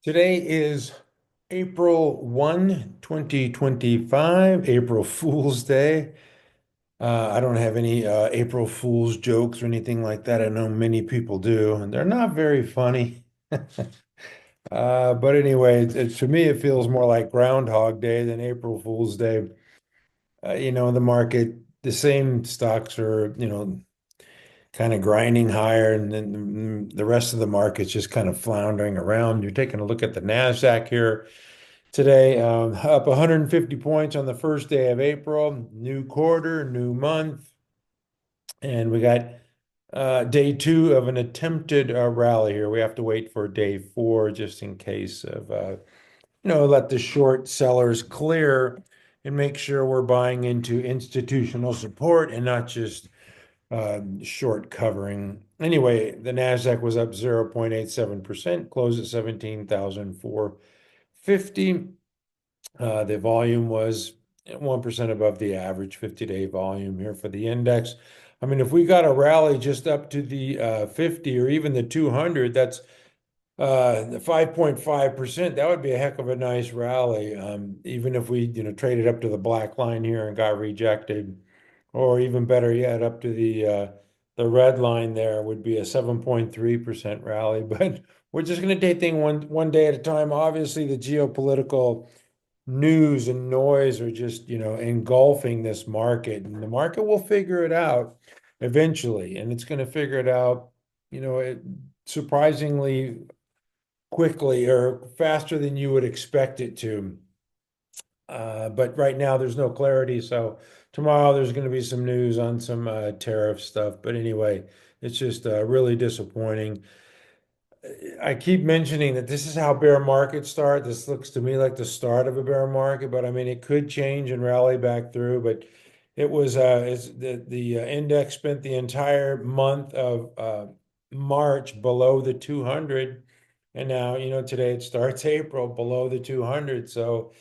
Today is April 1, 2025, April Fool's Day. I don't have any April Fool's jokes or anything like that. I know many people do, and they're not very funny. But anyway, to me, it feels more like Groundhog Day than April Fool's Day. The market, the same stocks are, kind of grinding higher, and then the rest of the market's just kind of floundering around. You're taking a look at the Nasdaq here. Today, up 150 points on the first day of April, new quarter, new month, and we got day two of an attempted rally here. We have to wait for day four just in case of, let the short sellers clear and make sure we're buying into institutional support and not just short covering. Anyway, the Nasdaq was up 0.87%, closed at 17,450. The volume was 1% above the average 50-day volume here for the index. I mean, if we got a rally just up to the 50 or even the 200, that's 5.5%. That would be a heck of a nice rally. Even if we, traded up to the black line here and got rejected, or even better yet, up to the red line there would be a 7.3% rally. But we're just going to take things one day at a time. Obviously, the geopolitical news and noise are just, engulfing this market, and the market will figure it out eventually, and it's going to figure it out, surprisingly quickly or faster than you would expect it to. But right now there's no clarity, so tomorrow there's going to be some news on some tariff stuff. But anyway, it's just really disappointing. I keep mentioning that this is how bear markets start. This looks to me like the start of a bear market, but I mean, it could change and rally back through. But it's the index spent the entire month of March below the 200, and now today it starts April below the 200. So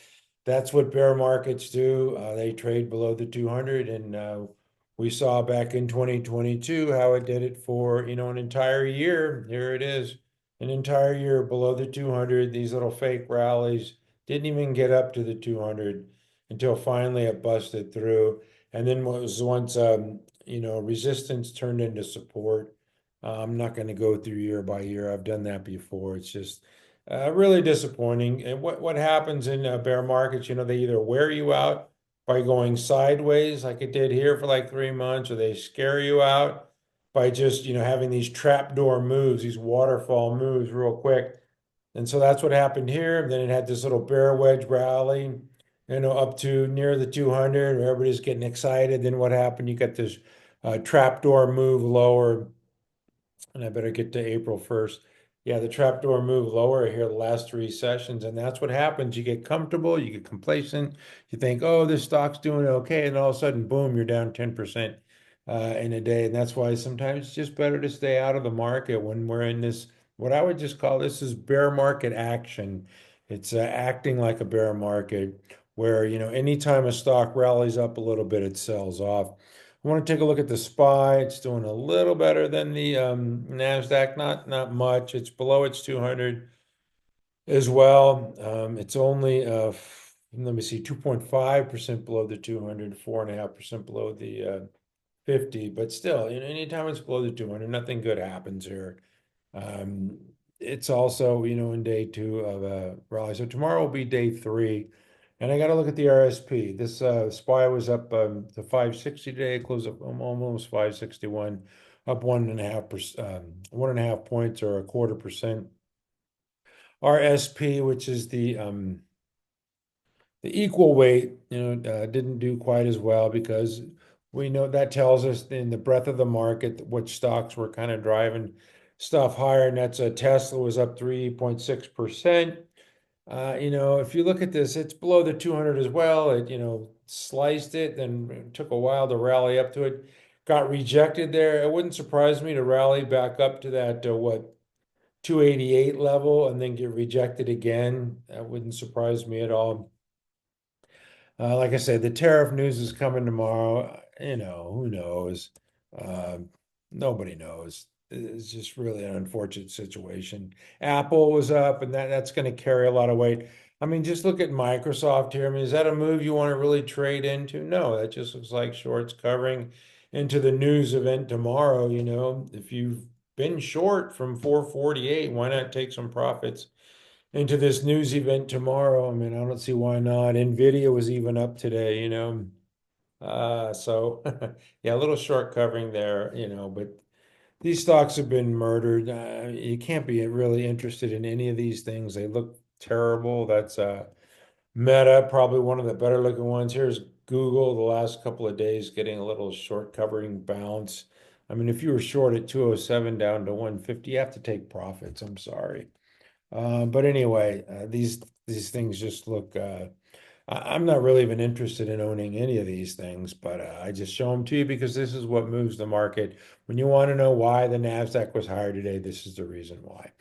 that's what bear markets do. They trade below the 200, and we saw back in 2022 how it did it for an entire year. Here it is, an entire year below the 200. These little fake rallies didn't even get up to the 200 until finally it busted through. And then was once resistance turned into support. I'm not going to go through year by year. I've done that before. It's just really disappointing. And what happens in bear markets, they either wear you out by going sideways like it did here for like 3 months, or they scare you out by just, having these trapdoor moves, these waterfall moves real quick. And so that's what happened here. Then it had this little bear wedge rally, up to near the 200, where everybody's getting excited. Then what happened? You got this trapdoor move lower, and I better get to April 1st. Yeah, the trapdoor moved lower here the last three sessions, and that's what happens. You get comfortable, you get complacent, you think, oh, this stock's doing okay, and all of a sudden, boom, you're down 10% in a day. And that's why sometimes it's just better to stay out of the market when we're in this, what I would just call this is bear market action. It's acting like a bear market where, anytime a stock rallies up a little bit, it sells off. I want to take a look at the SPY. It's doing a little better than the Nasdaq, not much. It's below its 200 as well. It's only let me see, 2.5% below the 200, 4.5% below the 50. But still, anytime it's below the 200, nothing good happens here. Um, it's also, in day two of a rally. So tomorrow will be day three. And I got to look at the RSP. This SPY was up to 560 today, closed up almost 561, up 1.5%, 1.5 points or a 1/4%. RSP, which is the equal weight, didn't do quite as well because we know that tells us in the breadth of the market which stocks were kind of driving stuff higher. And that's Tesla was up 3.6%. If you look at this, it's below the 200 as well. It, sliced it, then it took a while to rally up to it, got rejected there. It wouldn't surprise me to rally back up to that, 288 level and then get rejected again. That wouldn't surprise me at all. Like I said, the tariff news is coming tomorrow. Who knows? Uh, Nobody knows. is just really an unfortunate situation. Apple was up, and that's going to carry a lot of weight. I mean, just look at Microsoft here. I mean, is that a move you want to really trade into? No, that just looks like shorts covering into the news event tomorrow. If you've been short from 448, why not take some profits into this news event tomorrow? I mean, I don't see why not. Nvidia was even up today. So yeah, a little short covering there, but these stocks have been murdered. You can't be really interested in any of these things. They look terrible. That's Meta, probably one of the better looking ones. Here's Google the last couple of days getting a little short covering bounce. I mean, if you were short at 207 down to 150, you have to take profits. I'm sorry. But anyway, these things just look I'm not really even interested in owning any of these things, but I just show them to you because this is what moves the market. When you want to know why the Nasdaq was higher today, this is the reason why.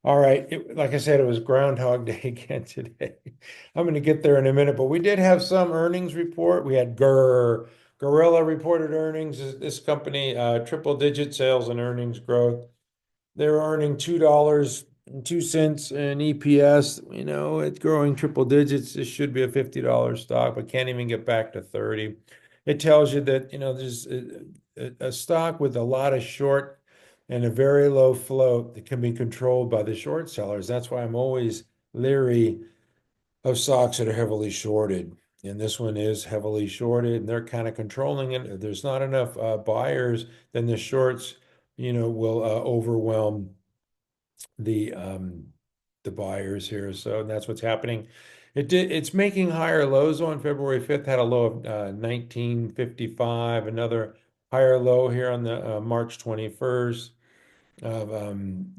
All right, like I said, it was Groundhog Day again today. I'm going to get there in a minute, but we did have some earnings report. We had GRRR, Gorilla reported earnings. This company, triple-digit sales and earnings growth. They're earning $2.02 in EPS. It's growing triple digits. This should be a $50 stock, but can't even get back to 30. It tells you that, there's a stock with a lot of short and a very low float that can be controlled by the short sellers. That's why I'm always leery of stocks that are heavily shorted. And this one is heavily shorted, and they're kind of controlling it. If there's not enough buyers, then the shorts, will overwhelm the um the buyers here. So that's what's happening. It's making higher lows on February 5th, had a low of 1955, another higher low here on the March 21st of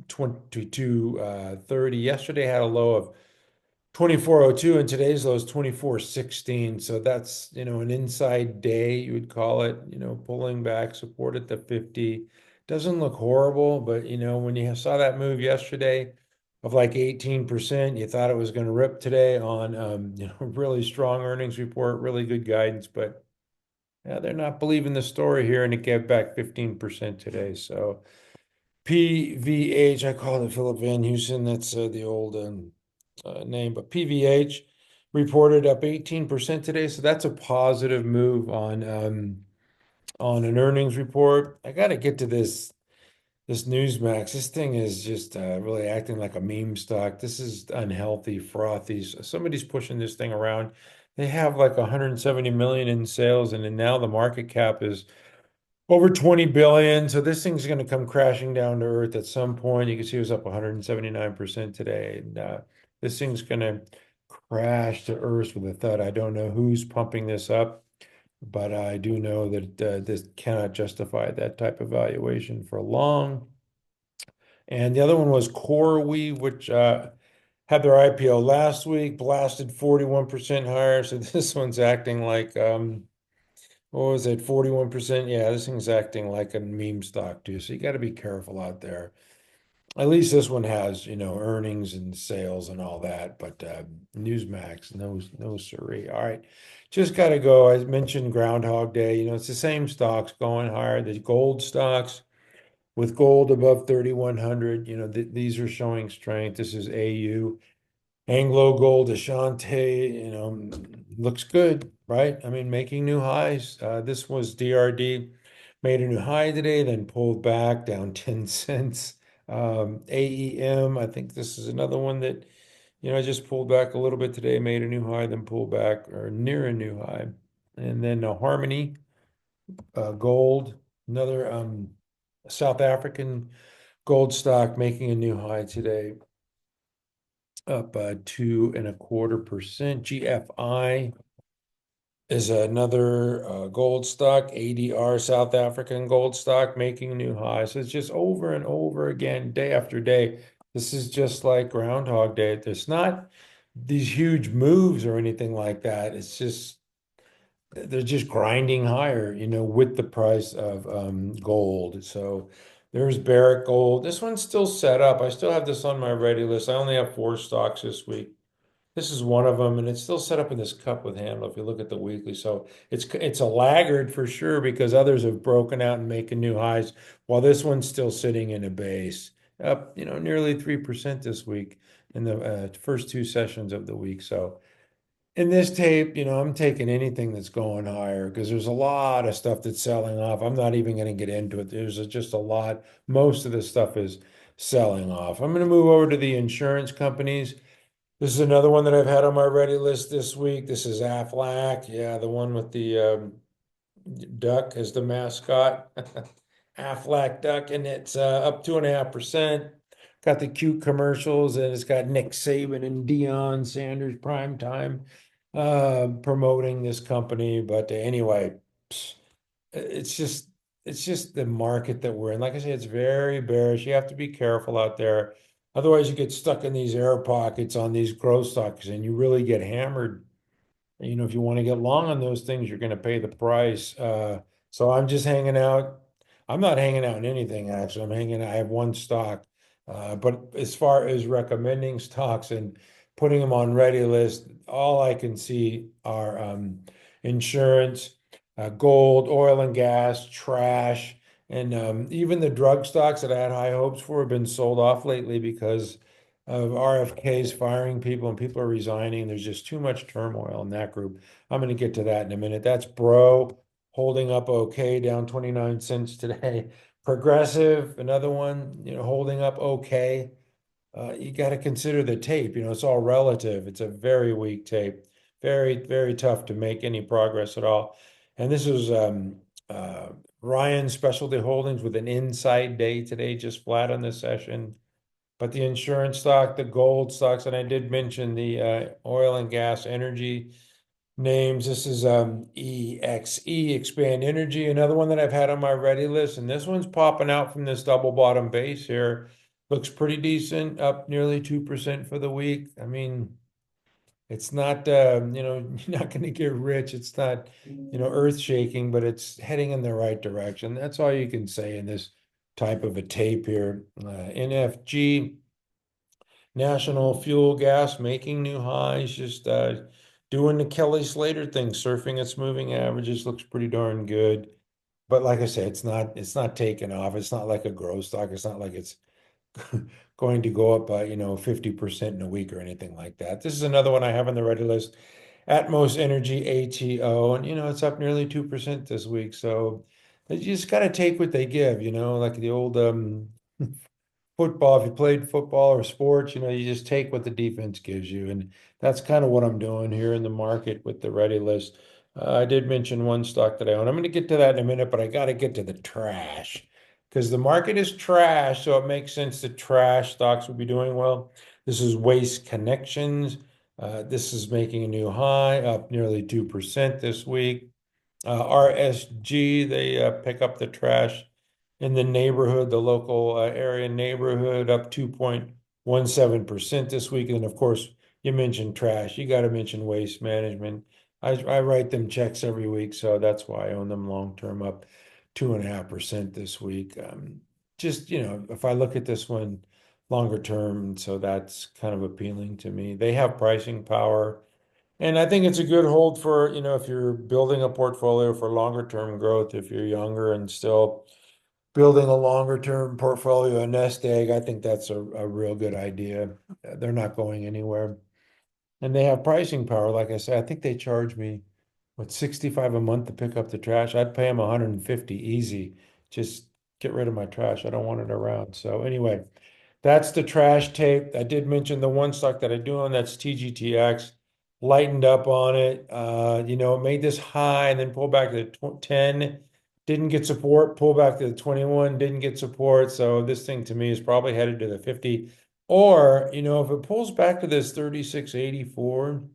2230. Yesterday had a low of 2402, and today's low is 2416. So that's, an inside day, you would call it, pulling back support at the 50. Doesn't look horrible, but when you saw that move yesterday of like 18%, you thought it was going to rip today on really strong earnings report, really good guidance, but yeah, they're not believing the story here, and it gave back 15% today. So PVH, I call it Philip Van Heusen. That's the old name, but PVH reported up 18% today. So that's a positive move on an earnings report. I got to get to this NewsMax. This thing is just really acting like a meme stock. This is unhealthy, frothy. Somebody's pushing this thing around. They have like 170 million in sales, and then now the market cap is over 20 billion. So this thing's going to come crashing down to earth at some point. You can see it was up 179% today. And this thing's going to crash to earth with a thud. I don't know who's pumping this up, but I do know that this cannot justify that type of valuation for long. And the other one was CoreWeave, which had their IPO last week, blasted 41% higher. So this one's acting like what was it, 41%? Yeah, this thing's acting like a meme stock too. So you got to be careful out there. At least this one has, earnings and sales and all that. But Newsmax, no siree. All right, just got to go. I mentioned Groundhog Day. It's the same stocks going higher. The gold stocks with gold above 3,100. These are showing strength. This is AU. Anglo Gold, Ashanti, looks good, right? I mean, making new highs. This was DRD, made a new high today, then pulled back down 10 cents. AEM, I think this is another one that, just pulled back a little bit today, made a new high, then pulled back or near a new high. And then Harmony, Gold, another South African gold stock making a new high today, up 2.25%. GFI is another gold stock, ADR South African gold stock making a new high. So it's just over and over again, day after day. This is just like Groundhog Day. There's not these huge moves or anything like that. It's just they're just grinding higher, with the price of gold. So there's Barrick Gold. This one's still set up. I still have this on my ready list. I only have 4 stocks this week. This is one of them, and it's still set up in this cup with handle if you look at the weekly. So it's a laggard for sure because others have broken out and making new highs, while this one's still sitting in a base, up, nearly 3% this week in the first two sessions of the week. So in this tape, I'm taking anything that's going higher because there's a lot of stuff that's selling off. I'm not even going to get into it. There's just a lot. Most of this stuff is selling off. I'm going to move over to the insurance companies. This is another one that I've had on my ready list this week. This is Aflac. Yeah, the one with the duck as the mascot. Aflac duck, and it's up 2.5%. Got the cute commercials, and it's got Nick Saban and Deion Sanders prime time promoting this company. But anyway, it's just it's just the market that we're in. Like I say, it's very bearish. You have to be careful out there. Otherwise, you get stuck in these air pockets on these growth stocks, and you really get hammered. If you want to get long on those things, you're going to pay the price. So I'm just hanging out. I'm not hanging out in anything, actually. I have one stock. But as far as recommending stocks and putting them on ready list, all I can see are insurance, gold, oil and gas, trash, and even the drug stocks that I had high hopes for have been sold off lately because of RFKs firing people and people are resigning. There's just too much turmoil in that group. I'm going to get to that in a minute. That's Bro holding up okay, down 29 cents today. Progressive, another one, holding up okay. You got to consider the tape. It's all relative. It's a very weak tape. Very, very tough to make any progress at all. And this is Ryan Specialty Holdings with an inside day today, just flat on the session. But the insurance stock, the gold stocks, and I did mention the oil and gas energy names. This is EXE, Expand Energy, another one that I've had on my ready list. And this one's popping out from this double bottom base here. Looks pretty decent, up nearly 2% for the week. I mean, it's not, you're not going to get rich. It's not, earth shaking, but it's heading in the right direction. That's all you can say in this type of a tape here. NFG. National Fuel Gas making new highs, just doing the Kelly Slater thing, surfing its moving averages, looks pretty darn good. But like I said, it's not taking off. It's not like a growth stock. It's not like it's going to go up by, 50% in a week or anything like that. This is another one I have on the ready list. Atmos Energy ATO, and it's up nearly 2% this week. So you just got to take what they give, like the old football, if you played football or sports, you just take what the defense gives you. And that's kind of what I'm doing here in the market with the ready list. I did mention one stock that I own. I'm going to get to that in a minute, but I got to get to the trash because the market is trash. So it makes sense that trash stocks would be doing well. This is Waste Connections. This is making a new high, up nearly 2% this week. RSG, they pick up the trash in the neighborhood, the local area neighborhood, up 2.17% this week. And of course, you mentioned trash. You got to mention waste management. I write them checks every week, so that's why I own them long term, up 2.5% this week. Just, if I look at this one longer term, so that's kind of appealing to me. They have pricing power. And I think it's a good hold for, if you're building a portfolio for longer term growth, if you're younger and still building a longer term portfolio, a nest egg, I think that's a real good idea. They're not going anywhere. And they have pricing power. Like I said, I think they charge me, what, 65 a month to pick up the trash. I'd pay them 150 easy. Just get rid of my trash. I don't want it around. So anyway, that's the trash tape. I did mention the one stock that I do own, that's TGTX. Lightened up on it. It made this high and then pulled back to the 10. Didn't get support, pull back to the 21, didn't get support. So this thing to me is probably headed to the 50. Or, if it pulls back to this 36.84,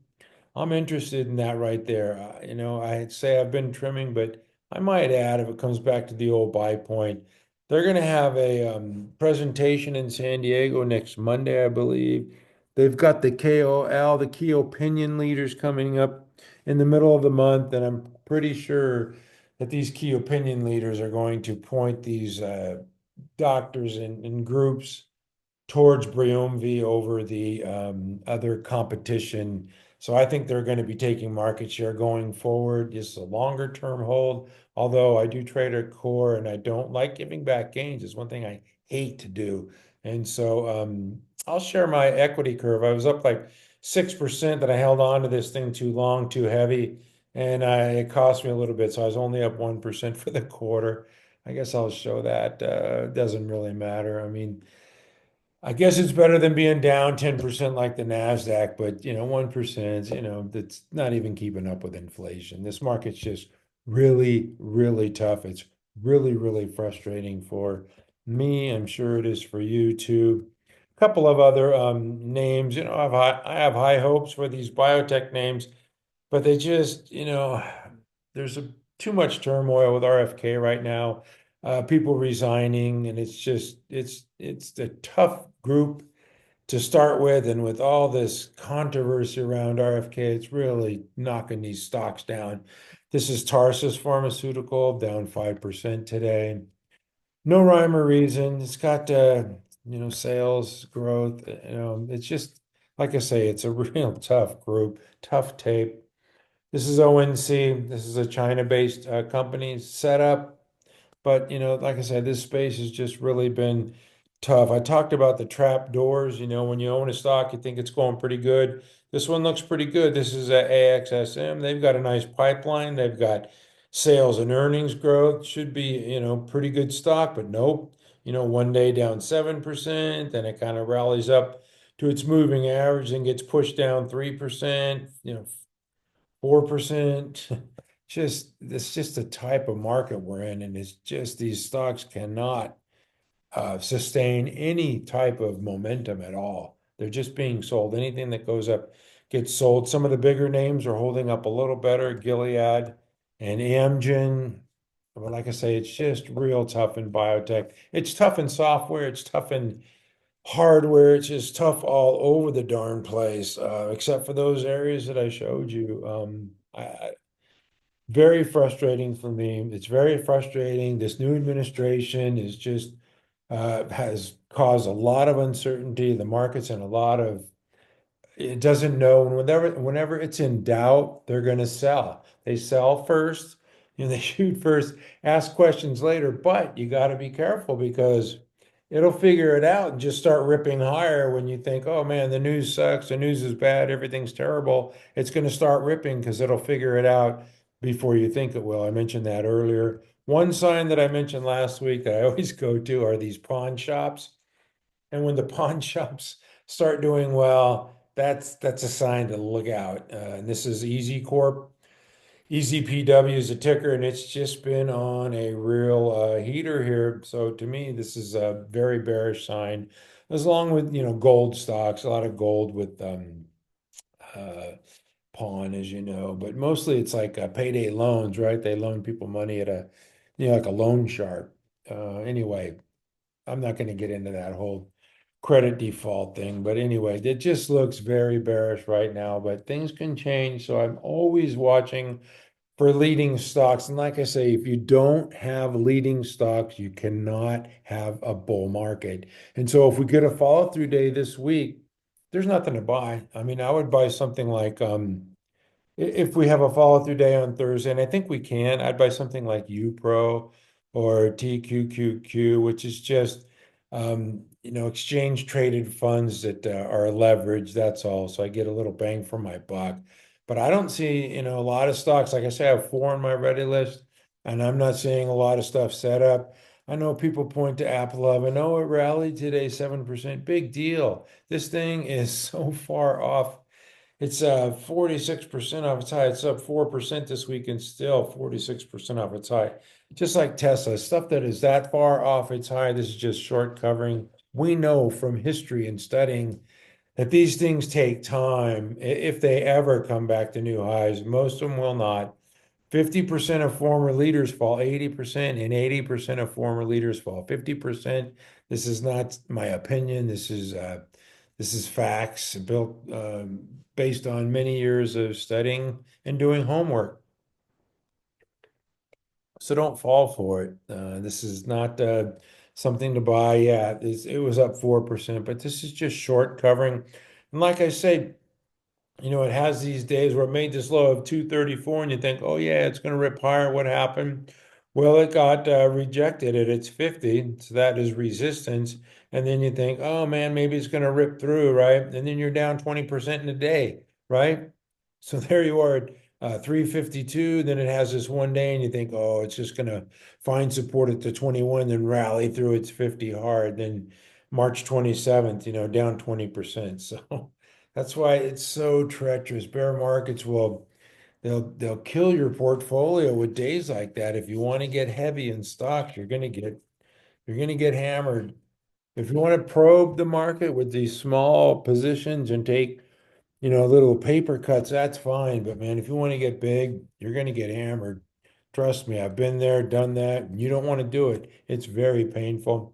I'm interested in that right there. I'd say I've been trimming, but I might add if it comes back to the old buy point. They're going to have a presentation in San Diego next Monday, I believe. They've got the KOL, the key opinion leaders coming up in the middle of the month, and I'm pretty sure that these key opinion leaders are going to point these doctors and groups towards Briumvi over the other competition. So I think they're going to be taking market share going forward. Just a longer term hold. Although I do trade at core and I don't like giving back gains. It's one thing I hate to do. And so I'll share my equity curve. I was up like 6% that I held on to this thing too long, too heavy. And it cost me a little bit. So I was only up 1% for the quarter. I guess I'll show that. It doesn't really matter. I mean, I guess it's better than being down 10% like the Nasdaq, but 1%, that's not even keeping up with inflation. This market's just really, really tough. It's really, really frustrating for me. I'm sure it is for you too. A couple of other names, I have high hopes for these biotech names, but they just, there's too much turmoil with RFK right now. People resigning, and it's a tough group to start with, and with all this controversy around RFK, it's really knocking these stocks down. This is Tarsus Pharmaceutical down 5% today. No rhyme or reason. It's got sales growth. It's just like I say, it's a real tough group, tough tape. This is ONC. This is a China-based company set up. But, like I said, this space has just really been tough. I talked about the trap doors. When you own a stock, you think it's going pretty good. This one looks pretty good. This is a AXSM. They've got a nice pipeline. They've got sales and earnings growth. Should be, pretty good stock, but nope. One day down 7%, then it kind of rallies up to its moving average and gets pushed down 3%, 4%. It's just the type of market we're in, and it's just these stocks cannot sustain any type of momentum at all. They're just being sold. Anything that goes up gets sold. Some of the bigger names are holding up a little better, Gilead and Amgen. But like I say, it's just real tough in biotech. It's tough in software. It's tough in hardware. It's just tough all over the darn place, except for those areas that I showed you. Very frustrating for me. It's very frustrating. This new administration is just has caused a lot of uncertainty. The market's in a lot of it doesn't know. And whenever it's in doubt, they're going to sell. They sell first, they shoot first, ask questions later. But you got to be careful because it'll figure it out and just start ripping higher when you think, oh man, the news sucks, the news is bad, everything's terrible. It's going to start ripping because it'll figure it out before you think it will. I mentioned that earlier. One sign that I mentioned last week that I always go to are these pawn shops. And when the pawn shops start doing well, that's a sign to look out. And this is Easy Corp. EZPW is a ticker, and it's just been on a real heater here. So to me, this is a very bearish sign, as long with gold stocks, a lot of gold with uh, pawn, as you know, but mostly it's like payday loans, right? They loan people money at a like a loan shark. Anyway, I'm not going to get into that whole credit default thing, but anyway, it just looks very bearish right now, but things can change. So I'm always watching for leading stocks. And like I say, if you don't have leading stocks, you cannot have a bull market. And so if we get a follow through day this week, there's nothing to buy. I mean, I would buy something like if we have a follow through day on Thursday, and I think we can, I'd buy something like UPRO or TQQQ, which is just exchange traded funds that are leveraged. That's all. So I get a little bang for my buck. But I don't see, a lot of stocks. Like I say, I have 4 on my ready list, and I'm not seeing a lot of stuff set up. I know people point to Apple of, and oh, it rallied today 7%. Big deal. This thing is so far off. It's 46% off its high. It's up 4% this week and still 46% off its high. Just like Tesla, stuff that is that far off its high, this is just short covering. We know from history and studying that these things take time. If they ever come back to new highs, most of them will not. 50% of former leaders fall, 80%, and 80% of former leaders fall. 50%. This is not my opinion. This is facts built based on many years of studying and doing homework. So don't fall for it. This is not something to buy. Yeah, it was up 4%, but this is just short covering. And like I say, it has these days where it made this low of 234 and you think, oh yeah, it's going to rip higher. What happened? Well, it got rejected at its 50. So that is resistance. And then you think, oh man, maybe it's going to rip through, right? And then you're down 20% in a day, right? So there you are at 352. Then it has this one day and you think, oh, it's just going to find support at the 21, then rally through its 50 hard. Then March 27th, down 20%. So that's why it's so treacherous. Bear markets they'll kill your portfolio with days like that. If you want to get heavy in stocks, you're gonna get hammered. If you want to probe the market with these small positions and take, little paper cuts, that's fine. But man, if you want to get big, you're gonna get hammered. Trust me, I've been there, done that, and you don't want to do it. It's very painful.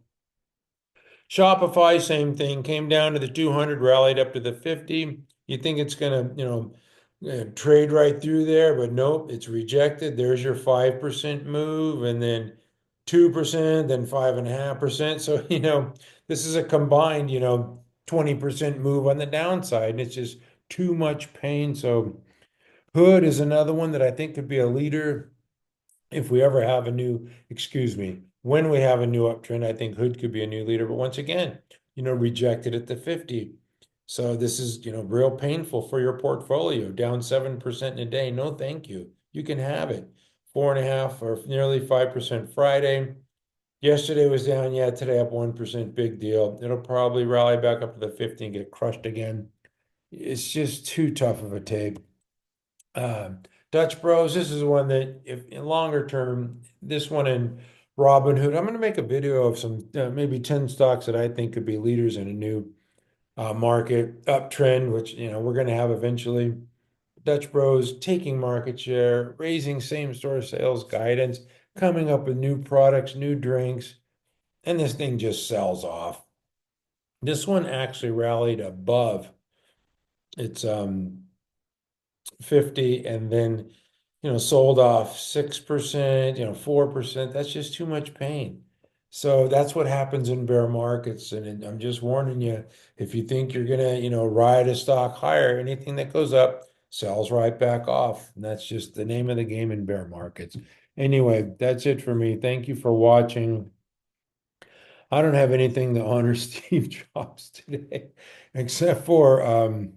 Shopify, same thing, came down to the 200, rallied up to the 50. You think it's going to, trade right through there, but nope, it's rejected. There's your 5% move, and then 2%, then 5.5%. So, this is a combined, 20% move on the downside, and it's just too much pain. So, Hood is another one that I think could be a leader if we ever have excuse me, when we have a new uptrend. I think Hood could be a new leader, but once again, rejected at the 50. So this is, real painful for your portfolio, down 7% in a day. No, thank you. You can have it. 4.5 or nearly 5% Friday. Yesterday was down. Yeah, today up 1%. Big deal. It'll probably rally back up to the 50 and get crushed again. It's just too tough of a tape. Dutch Bros, this is one that, if in longer term, this one in Robinhood, I'm going to make a video of some maybe 10 stocks that I think could be leaders in a new market uptrend, which we're going to have eventually. Dutch Bros taking market share, raising same store sales guidance, coming up with new products, new drinks, and this thing just sells off. This one actually rallied above its 50 and then sold off 6%, 4%. That's just too much pain. So that's what happens in bear markets. And I'm just warning you, if you think you're gonna, ride a stock higher, anything that goes up sells right back off. And that's just the name of the game in bear markets. Anyway, that's it for me. Thank you for watching. I don't have anything to honor Steve Jobs today, except for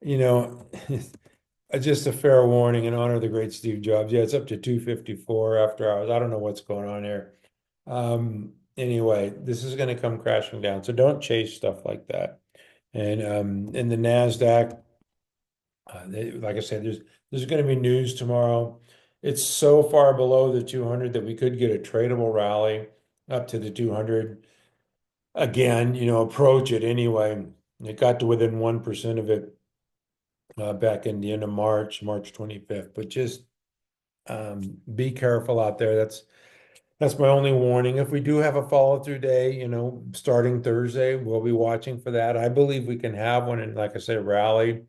you know, just a fair warning in honor of the great Steve Jobs. Yeah, it's up to 254 after hours. I don't know what's going on here. Anyway, this is going to come crashing down. So don't chase stuff like that. And in the Nasdaq, like I said, there's going to be news tomorrow. It's so far below the 200 that we could get a tradable rally up to the 200 again. Approach it anyway. It got to within 1% of it back in the end of March 25th. But just be careful out there. That's my only warning. If we do have a follow through day, starting Thursday, we'll be watching for that. I believe we can have one, and like I say, rally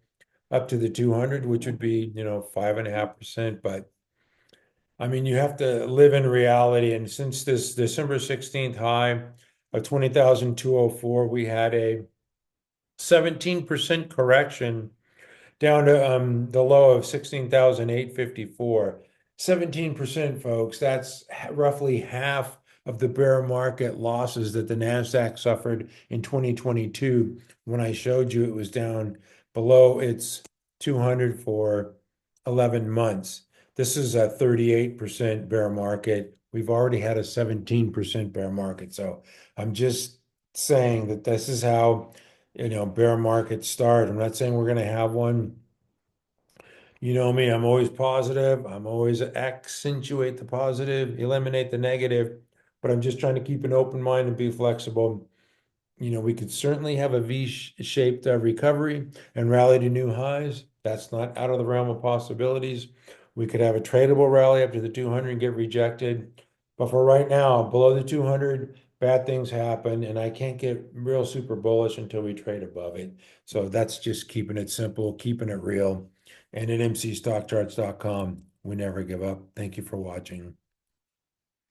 up to the 200, which would be 5.5%. But I mean, you have to live in reality. And since this December 16th high of 20,204, we had a 17% correction down to the low of 16,854. 17%, folks. That's roughly half of the bear market losses that the Nasdaq suffered in 2022 when I showed you it was down below its 200 for 11 months. This is a 38% bear market. We've already had a 17% bear market. So I'm just saying that this is how bear markets start. I'm not saying we're going to have one. You know me, I'm always positive. I'm always accentuate the positive, eliminate the negative, but I'm just trying to keep an open mind and be flexible. We could certainly have a V-shaped recovery and rally to new highs. That's not out of the realm of possibilities. We could have a tradable rally up to the 200 and get rejected. But for right now, below the 200, bad things happen, and I can't get real super bullish until we trade above it. So that's just keeping it simple, keeping it real. And at mcstockcharts.com, we never give up. Thank you for watching.